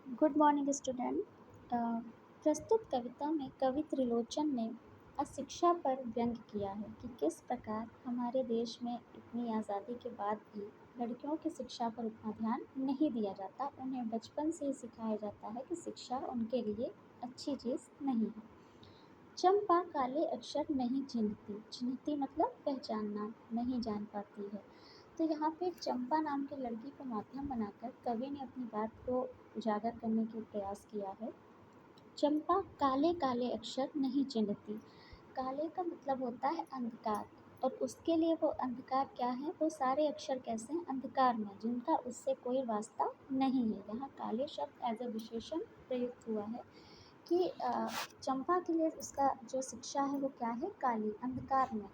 Good morning student. प्रस्तुत कविता में कवि त्रिलोचन ने अशिक्षा पर व्यंग किया है कि किस प्रकार हमारे देश में इतनी आज़ादी के बाद भी लड़कियों की शिक्षा पर उतना ध्यान नहीं दिया जाता। उन्हें बचपन से ही सिखाया जाता है कि शिक्षा उनके लिए अच्छी चीज़ नहीं है। चंपा काले अक्षर नहीं चिन्हती, चिन्हती मतलब पहचानना, नहीं जान पाती है। तो यहाँ पे चंपा नाम की लड़की को माध्यम बनाकर कवि ने अपनी बात को उजागर करने की प्रयास किया है। चंपा काले काले अक्षर नहीं चिन्हती। काले का मतलब होता है अंधकार, और उसके लिए वो अंधकार क्या है, वो सारे अक्षर कैसे हैं, अंधकार में, जिनका उससे कोई वास्ता नहीं है। यहाँ काले शब्द एज अ विशेषण प्रयुक्त हुआ है कि चंपा के लिए उसका जो शिक्षा है वो क्या है, काली, अंधकार में।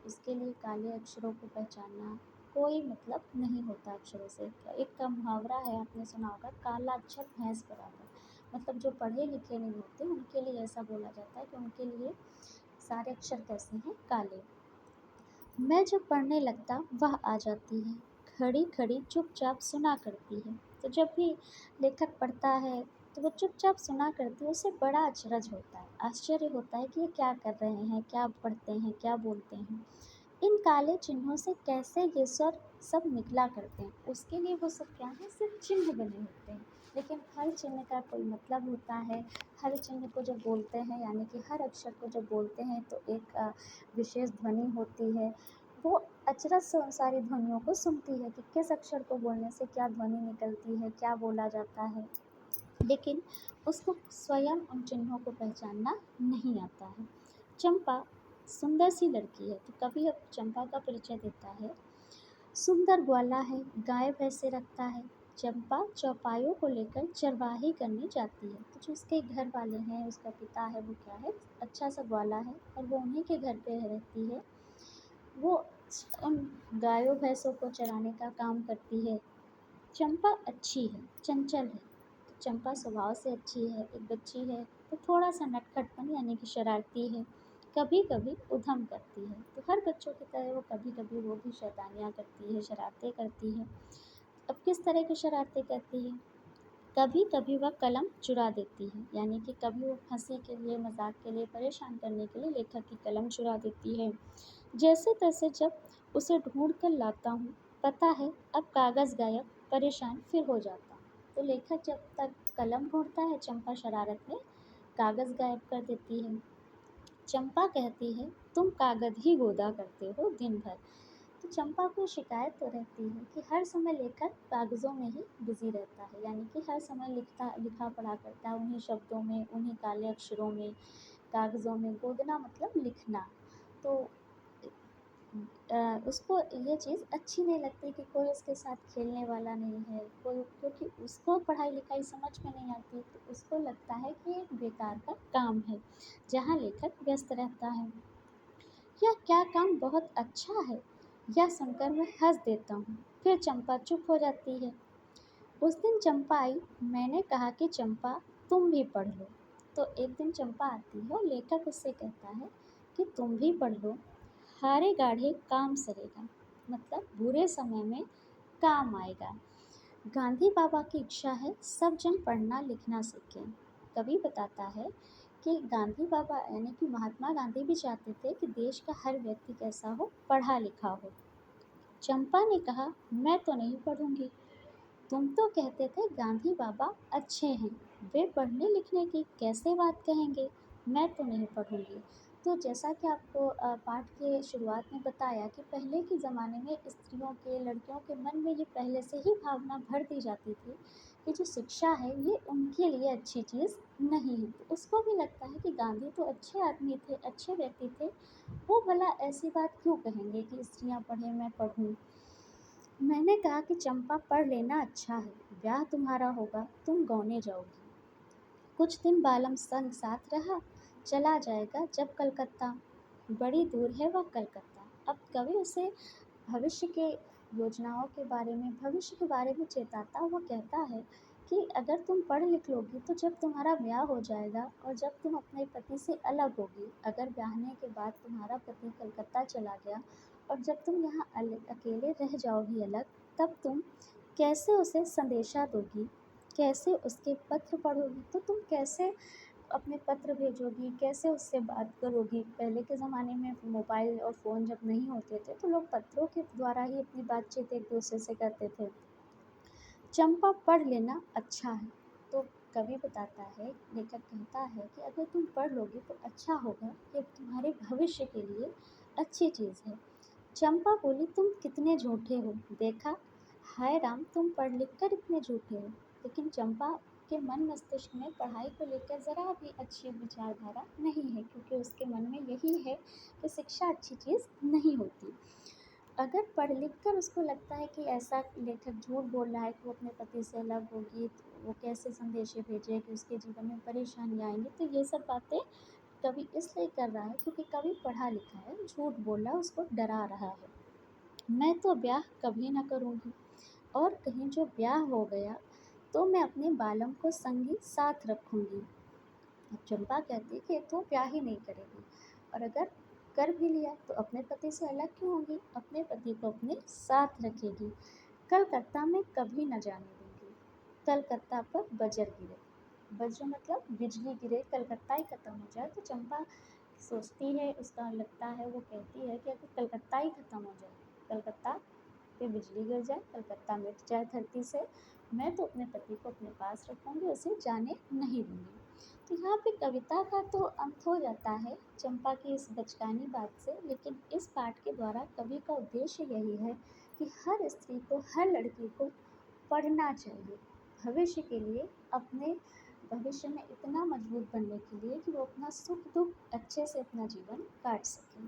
इसके लिए काले अक्षरों को पहचानना कोई मतलब नहीं होता अक्षरों से। एक का मुहावरा है, आपने सुना होगा, काला अक्षर भैंस बराबर। मतलब जो पढ़े लिखे नहीं होते उनके लिए ऐसा बोला जाता है कि उनके लिए सारे अक्षर कैसे हैं, काले। मैं जब पढ़ने लगता वह आ जाती है, खड़ी खड़ी चुपचाप सुना करती है। तो जब भी लेखक पढ़ता है तो वो चुपचाप सुना करती है, उसे बड़ा अचरज होता है, आश्चर्य होता है कि ये क्या कर रहे हैं, क्या पढ़ते हैं, क्या बोलते हैं। इन काले चिन्हों से कैसे ये स्वर सब निकला करते हैं। उसके लिए वो सब क्या है, सिर्फ चिन्ह बने होते हैं, लेकिन हर चिन्ह का कोई मतलब होता है। हर चिन्ह को जब बोलते हैं, यानी कि हर अक्षर को जब बोलते हैं तो एक विशेष ध्वनि होती है। वो अचरज से उन सारी ध्वनियों को सुनती है कि किस अक्षर को बोलने से क्या ध्वनि निकलती है, क्या बोला जाता है, लेकिन उसको स्वयं उन चिन्हों को पहचानना नहीं आता है। चंपा सुंदर सी लड़की है, तो कवि अब चंपा का परिचय देता है। सुंदर ग्वाला है, गाय भैंसे रखता है। चंपा चौपायों को लेकर चरवाही करने जाती है। तो जो उसके घर वाले हैं, उसका पिता है, वो क्या है, अच्छा सा ग्वाला है, और वो उन्हीं के घर पे रहती है। वो उन गायों भैंसों को चराने का काम करती है। चंपा अच्छी है, चंचल है। तो चंपा स्वभाव से अच्छी है, एक बच्ची है, तो थोड़ा सा नटखटपन यानी कि शरारती है। कभी कभी उधम करती है, तो हर बच्चों की तरह वो कभी कभी वो भी शैतानियाँ करती है, शरारतें करती है। अब किस तरह की शरारतें करती है, कभी कभी वह कलम चुरा देती है, यानी कि कभी वो हंसी के लिए, मजाक के लिए, परेशान करने के लिए लेखक की कलम चुरा देती है। जैसे तैसे जब उसे ढूंढ कर लाता हूँ, पता है अब कागज़ गायब, परेशान फिर हो जाता हूँ। तो लेखक जब तक कलम ढूंढता है, चंपा शरारत में कागज़ गायब कर देती है। चंपा कहती है, तुम कागज़ ही गोदा करते हो दिन भर। तो चंपा को शिकायत तो रहती है कि हर समय लेखक कागज़ों में ही बिजी रहता है, यानी कि हर समय लिखा पढ़ा करता है उन्हीं शब्दों में, उन्हीं काले अक्षरों में, कागज़ों में। गोदना मतलब लिखना। तो उसको ये चीज़ अच्छी नहीं लगती कि कोई उसके साथ खेलने वाला नहीं है, कोई, क्योंकि उसको पढ़ाई लिखाई समझ में नहीं आती, तो उसको लगता है कि ये एक बेकार का काम है जहाँ लेखक व्यस्त रहता है। यह क्या काम बहुत अच्छा है, यह सुनकर मैं हंस देता हूँ, फिर चंपा चुप हो जाती है। उस दिन चंपा आई, मैंने कहा कि चंपा तुम भी पढ़ लो। तो एक दिन चंपा आती है और लेखक उससे कहता है कि तुम भी पढ़ लो, हारे गाढ़े काम सरेगा, मतलब बुरे समय में काम आएगा। गांधी बाबा की इच्छा है सब जन पढ़ना लिखना सीखें। कवि बताता है कि गांधी बाबा यानी कि महात्मा गांधी भी चाहते थे कि देश का हर व्यक्ति कैसा हो, पढ़ा लिखा हो। चंपा ने कहा, मैं तो नहीं पढ़ूंगी। तुम तो कहते थे गांधी बाबा अच्छे हैं, वे पढ़ने लिखने की कैसे बात कहेंगे, मैं तो नहीं पढ़ूंगी। तो जैसा कि आपको पाठ के शुरुआत में बताया कि पहले के ज़माने में स्त्रियों के, लड़कियों के मन में ये पहले से ही भावना भर दी जाती थी कि जो शिक्षा है ये उनके लिए अच्छी चीज़ नहीं है। तो उसको भी लगता है कि गांधी तो अच्छे आदमी थे, अच्छे व्यक्ति थे, वो भला ऐसी बात क्यों कहेंगे कि स्त्रियाँ पढ़ें, मैं पढ़ूँ। मैंने कहा कि चंपा पढ़ लेना अच्छा है, ब्याह तुम्हारा होगा, तुम गौने जाओगी। कुछ दिन बालम संग साथ रहा, चला जाएगा जब कलकत्ता, बड़ी दूर है वह कलकत्ता। अब कवि उसे भविष्य के योजनाओं के बारे में, भविष्य के बारे में चेताता हुआ कहता है कि अगर तुम पढ़ लिख लोगी तो जब तुम्हारा ब्याह हो जाएगा और जब तुम अपने पति से अलग होगी, अगर ब्याहने के बाद तुम्हारा पति कलकत्ता चला गया और जब तुम यहाँ अकेले रह जाओगी अलग, तब तुम कैसे उसे संदेशा दोगी, कैसे उसके पत्र पढ़ोगी, तो तुम कैसे अपने पत्र भेजोगी, कैसे उससे बात करोगी। पहले के ज़माने में मोबाइल और फ़ोन जब नहीं होते थे तो लोग पत्रों के द्वारा ही अपनी बातचीत एक दूसरे से करते थे। चंपा पढ़ लेना अच्छा है। तो कवि बताता है, लेखक कहता है कि अगर तुम पढ़ लोगे तो अच्छा होगा, ये तुम्हारे भविष्य के लिए अच्छी चीज़ है। चंपा बोली, तुम कितने झूठे हो, देखा, हाय राम, तुम पढ़ लिख कर इतने झूठे हो। लेकिन चंपा के मन मस्तिष्क में पढ़ाई को लेकर ज़रा भी अच्छी विचारधारा नहीं है, क्योंकि उसके मन में यही है कि शिक्षा अच्छी चीज़ नहीं होती। अगर पढ़ लिख कर उसको लगता है कि ऐसा लेखक झूठ बोल रहा है कि वो अपने पति से अलग होगी, तो वो कैसे संदेशे भेजे कि उसके जीवन में परेशानियाँ आएंगी, तो ये सब बातें कवि इसलिए कर रहा है क्योंकि कवि पढ़ा लिखा है, झूठ बोल रहा है, उसको डरा रहा है। मैं तो ब्याह कभी ना करूँगी, और कहीं जो ब्याह हो गया तो मैं अपने बालम को संगी साथ रखूँगी। अब चंपा कहती है कि तो ब्याह ही नहीं करेगी, और अगर कर भी लिया तो अपने पति से अलग क्यों होगी, अपने पति को अपने साथ रखेगी। कलकत्ता में कभी न जाने दूंगी, कलकत्ता पर बजर गिरे। वज्र मतलब बिजली गिरे, कलकत्ता ही खत्म हो जाए। तो चंपा सोचती है, उसका लगता है, वो कहती है कि अगर कलकत्ता ही खत्म हो जाए, कलकत्ता पे बिजली गिर जाए, कलकत्ता मिट जाए धरती से, मैं तो अपने पति को अपने पास रखूंगी, उसे जाने नहीं दूंगी। तो यहाँ पे कविता का तो अंत हो जाता है चंपा की इस बचकानी बात से, लेकिन इस पाठ के द्वारा कवि का उद्देश्य यही है कि हर स्त्री को, हर लड़की को पढ़ना चाहिए भविष्य के लिए, अपने भविष्य में इतना मजबूत बनने के लिए कि वो अपना सुख दुख अच्छे से अपना जीवन काट सके।